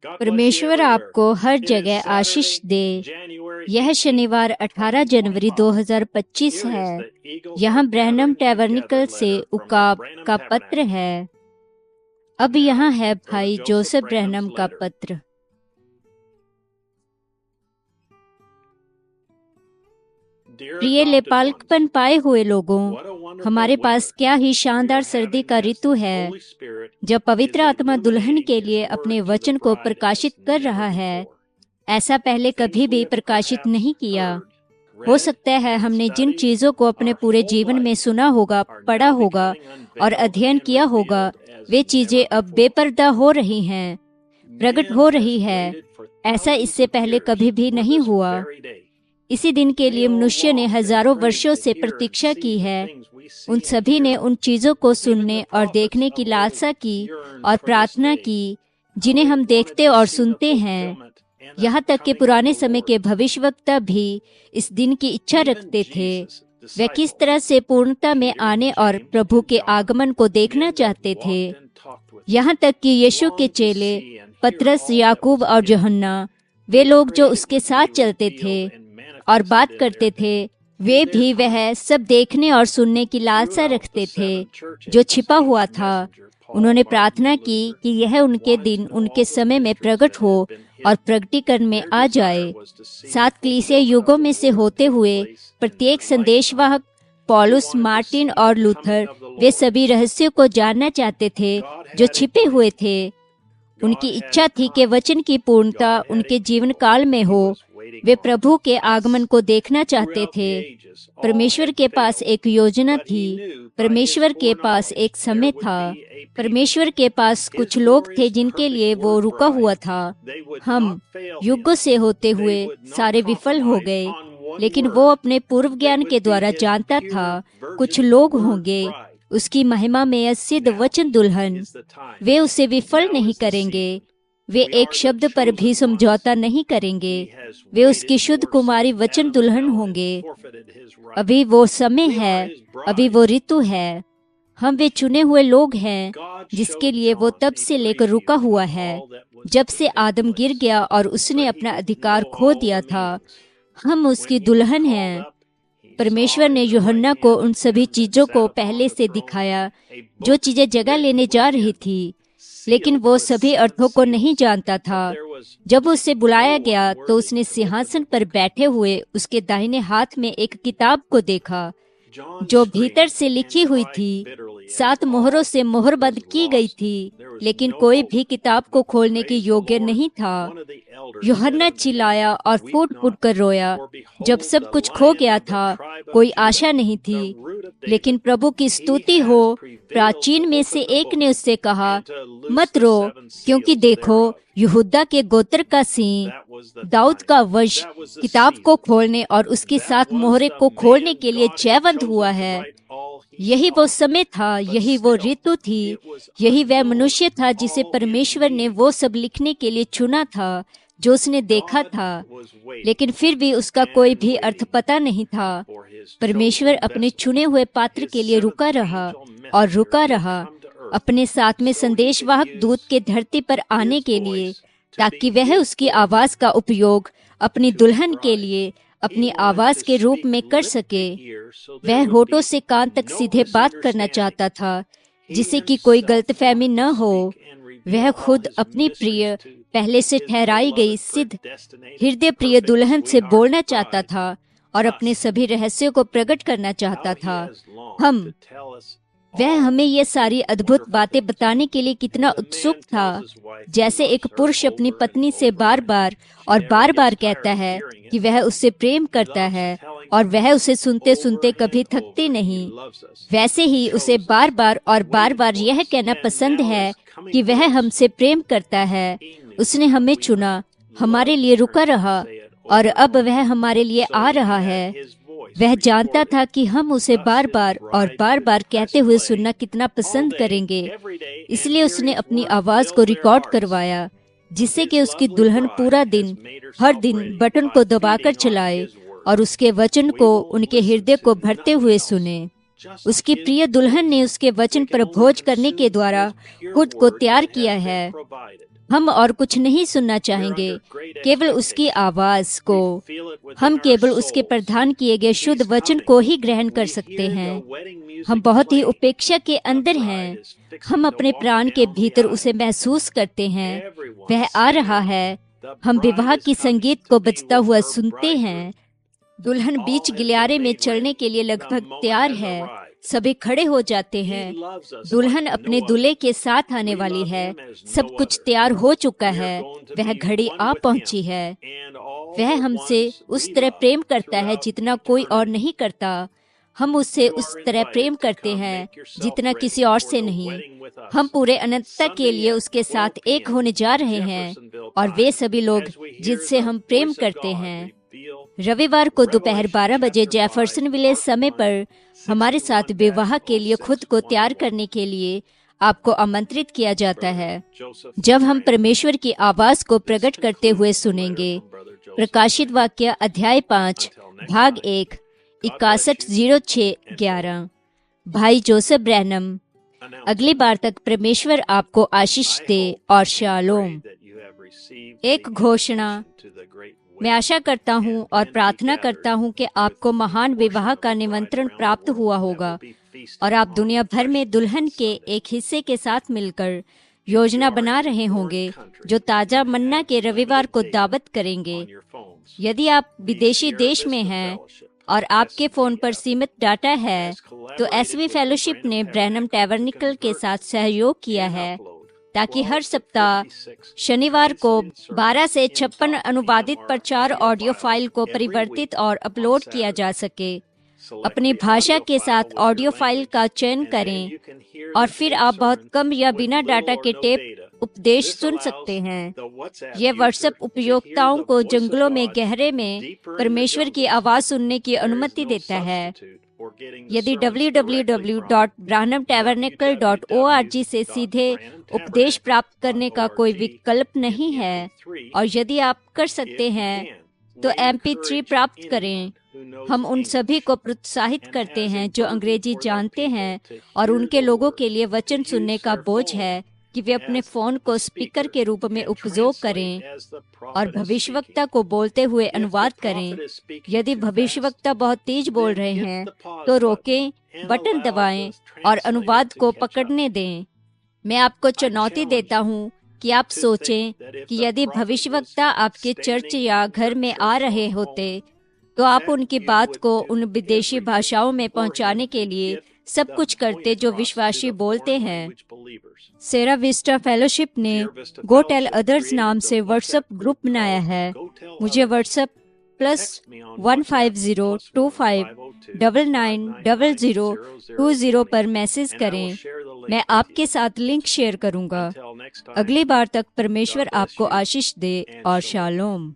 परमेश्वर आपको हर जगह आशीष दे। यह शनिवार 18 जनवरी 2025 है। यहाँ ब्रैनम टैबरनेकल से उकाब का पत्र है। अब यहाँ है भाई जोसेफ ब्रैनम का पत्र। प्रिय लेपालकपन पाए हुए लोगों, हमारे पास क्या ही शानदार सर्दी का ऋतु है, जब पवित्र आत्मा दुल्हन के लिए अपने वचन को प्रकाशित कर रहा है। ऐसा पहले कभी भी प्रकाशित नहीं किया। हो सकता है हमने जिन चीजों को अपने पूरे जीवन में सुना होगा, पढ़ा होगा और अध्ययन किया होगा, वे चीजें अब बेपर्दा हो रही हैं, प्रकट हो रही है। ऐसा इससे पहले कभी भी नहीं हुआ। इसी दिन के लिए मनुष्य ने हजारों वर्षों से प्रतीक्षा की है। उन सभी ने उन चीजों को सुनने और देखने की लालसा की और प्रार्थना की जिन्हें हम देखते और सुनते हैं। यहाँ तक कि पुराने समय के भविष्यवक्ता भी इस दिन की इच्छा रखते थे। वे किस तरह से पूर्णता में आने और प्रभु के आगमन को देखना चाहते थे। यहाँ तक कि यीशु के चेले पतरस, याकूब और यूहन्ना, वे लोग जो उसके साथ चलते थे और बात करते थे, वे भी वह सब देखने और सुनने की लालसा रखते थे जो छिपा हुआ था। उन्होंने प्रार्थना की कि यह उनके दिन उनके समय में प्रकट हो और प्रकटीकरण में आ जाए। 7 कलीसिया युगों में से होते हुए प्रत्येक संदेशवाहक पौलुस, मार्टिन और लूथर, वे सभी रहस्यों को जानना चाहते थे जो छिपे हुए थे। उनकी इच्छा थी कि वचन की पूर्णता उनके जीवन काल में हो। वे प्रभु के आगमन को देखना चाहते थे। परमेश्वर के पास एक योजना थी। परमेश्वर के पास एक समय था। परमेश्वर के पास कुछ लोग थे जिनके लिए वो रुका हुआ था। हम युगों से होते हुए सारे विफल हो गए, लेकिन वो अपने पूर्व ज्ञान के द्वारा जानता था कुछ लोग होंगे उसकी महिमा में सिद्ध वचन दुल्हन। वे उसे विफल नहीं करेंगे। वे एक शब्द पर भी समझौता नहीं करेंगे। वे उसकी शुद्ध कुमारी वचन दुल्हन होंगे। अभी वो समय है, अभी वो ऋतु है। हम वे चुने हुए लोग हैं जिसके लिए वो तब से लेकर रुका हुआ है, जब से आदम गिर गया और उसने अपना अधिकार खो दिया था। हम उसकी दुल्हन हैं। परमेश्वर ने यूहन्ना को उन सभी चीजों को पहले से दिखाया जो चीजें जगह लेने जा रही थी, लेकिन वो सभी अर्थों को नहीं जानता था। जब उसे बुलाया गया तो उसने सिंहासन पर बैठे हुए उसके दाहिने हाथ में एक किताब को देखा जो भीतर से लिखी हुई थी, 7 मोहरों से मोहरबंद की गई थी, लेकिन कोई भी किताब को खोलने के योग्य नहीं था। यूहन्ना चिल्लाया और फूट फूट कर रोया। जब सब कुछ खो गया था, कोई आशा नहीं थी, लेकिन प्रभु की स्तुति हो। प्राचीन में से एक ने उससे कहा, मत रो, क्योंकि देखो यहूदा के गोत्र का सिंह, दाऊद का वंश, किताब को खोलने और उसके 7 मोहरे को खोलने के लिए जयवंत हुआ है। यही वो समय था, यही वो ऋतु थी, यही वह मनुष्य था जिसे परमेश्वर ने वो सब लिखने के लिए चुना था जो उसने देखा था, लेकिन फिर भी उसका कोई भी अर्थ पता नहीं था। परमेश्वर अपने चुने हुए पात्र के लिए रुका रहा और रुका रहा, अपने साथ में संदेशवाहक दूत के धरती पर आने के लिए, ताकि वह उसकी आवाज का उपयोग अपनी दुल्हन के लिए अपनी आवाज के रूप में कर सके। वह होठों से कान तक सीधे बात करना चाहता था, जिसे कि कोई गलतफहमी न हो। वह खुद अपनी प्रिय, पहले से ठहराई गई सिद्ध हृदय प्रिय दुल्हन से बोलना चाहता था और अपने सभी रहस्यों को प्रकट करना चाहता था। वह हमें ये सारी अद्भुत बातें बताने के लिए कितना उत्सुक था। जैसे एक पुरुष अपनी पत्नी से बार बार और बार बार कहता है कि वह उससे प्रेम करता है और वह उसे सुनते सुनते कभी थकती नहीं, वैसे ही उसे बार बार और बार बार यह कहना पसंद है कि वह हमसे प्रेम करता है। उसने हमें चुना, हमारे लिए रुका रहा और अब वह हमारे लिए आ रहा है। वह जानता था कि हम उसे बार बार और बार बार कहते हुए सुनना कितना पसंद करेंगे, इसलिए उसने अपनी आवाज को रिकॉर्ड करवाया, जिससे कि उसकी दुल्हन पूरा दिन, हर दिन बटन को दबाकर चलाए और उसके वचन को उनके हृदय को भरते हुए सुने। उसकी प्रिय दुल्हन ने उसके वचन पर भोज करने के द्वारा खुद को तैयार किया है। हम और कुछ नहीं सुनना चाहेंगे, केवल उसकी आवाज को। हम केवल उसके प्रदान किए गए शुद्ध वचन को ही ग्रहण कर सकते हैं। हम बहुत ही उपेक्षा के अंदर हैं। हम अपने प्राण के भीतर उसे महसूस करते हैं। वह आ रहा है। हम विवाह की संगीत को बजता हुआ सुनते हैं। दुल्हन बीच गलियारे में चलने के लिए लगभग तैयार है। सभी खड़े हो जाते हैं। दुल्हन अपने दूल्हे के साथ आने वाली है। सब कुछ तैयार हो चुका है। वह घड़ी आ पहुंची है। वह हमसे उस तरह प्रेम करता है जितना कोई और नहीं करता। हम उससे उस तरह प्रेम करते हैं जितना किसी और से नहीं। हम पूरे अनंतता के लिए उसके साथ एक होने जा रहे हैं, और वे सभी लोग जिनसे हम प्रेम करते हैं। रविवार को दोपहर 12 बजे जेफरसनविले समय पर हमारे साथ विवाह के लिए खुद को तैयार करने के लिए आपको आमंत्रित किया जाता है। जब हम परमेश्वर की आवाज को प्रकट करते हुए सुनेंगे। प्रकाशित वाक्य अध्याय 5 भाग 1 610611। भाई जोसेफ ब्रैनम। अगली बार तक परमेश्वर आपको आशीष दे और शालोम। एक घोषणा। मैं आशा करता हूँ और प्रार्थना करता हूँ कि आपको महान विवाह का निमंत्रण प्राप्त हुआ होगा और आप दुनिया भर में दुल्हन के एक हिस्से के साथ मिलकर योजना बना रहे होंगे जो ताजा मन्ना के रविवार को दावत करेंगे। यदि आप विदेशी देश में हैं और आपके फोन पर सीमित डाटा है, तो एसवी फेलोशिप ने ब्रैनम टैबरनेकल के साथ सहयोग किया है ताकि हर सप्ताह शनिवार को 12 से 56 अनुवादित प्रचार ऑडियो फाइल को परिवर्तित और अपलोड किया जा सके। अपनी भाषा के साथ ऑडियो फाइल का चयन करें और फिर आप बहुत कम या बिना डाटा के टेप उपदेश सुन सकते हैं। यह व्हाट्सएप उपयोक्ताओं को जंगलों में गहरे में परमेश्वर की आवाज सुनने की अनुमति देता है। यदि www.branhamtabernacle.org से सीधे उपदेश प्राप्त करने का कोई विकल्प नहीं है, और यदि आप कर सकते हैं तो MP3 प्राप्त करें। हम उन सभी को प्रोत्साहित करते हैं जो अंग्रेजी जानते हैं और उनके लोगों के लिए वचन सुनने का बोझ है कि वे अपने फोन को स्पीकर के रूप में उपयोग करें और भविष्यवक्ता को बोलते हुए अनुवाद करें। यदि भविष्यवक्ता बहुत तेज बोल रहे हैं तो रोकें, बटन दबाएं और अनुवाद को पकड़ने दें। मैं आपको चुनौती देता हूं कि आप सोचें कि यदि भविष्यवक्ता आपके चर्च या घर में आ रहे होते तो आप उनकी बात को उन विदेशी भाषाओं में पहुंचाने के लिए सब कुछ करते जो विश्वासी बोलते हैं। सेरा विस्टा फेलोशिप ने गो टेल अदर्स नाम से व्हाट्सएप ग्रुप बनाया है। मुझे व्हाट्सएप +15025990020 पर मैसेज करें। मैं आपके साथ लिंक शेयर करूंगा। अगली बार तक परमेश्वर आपको आशीष दे और शालोम।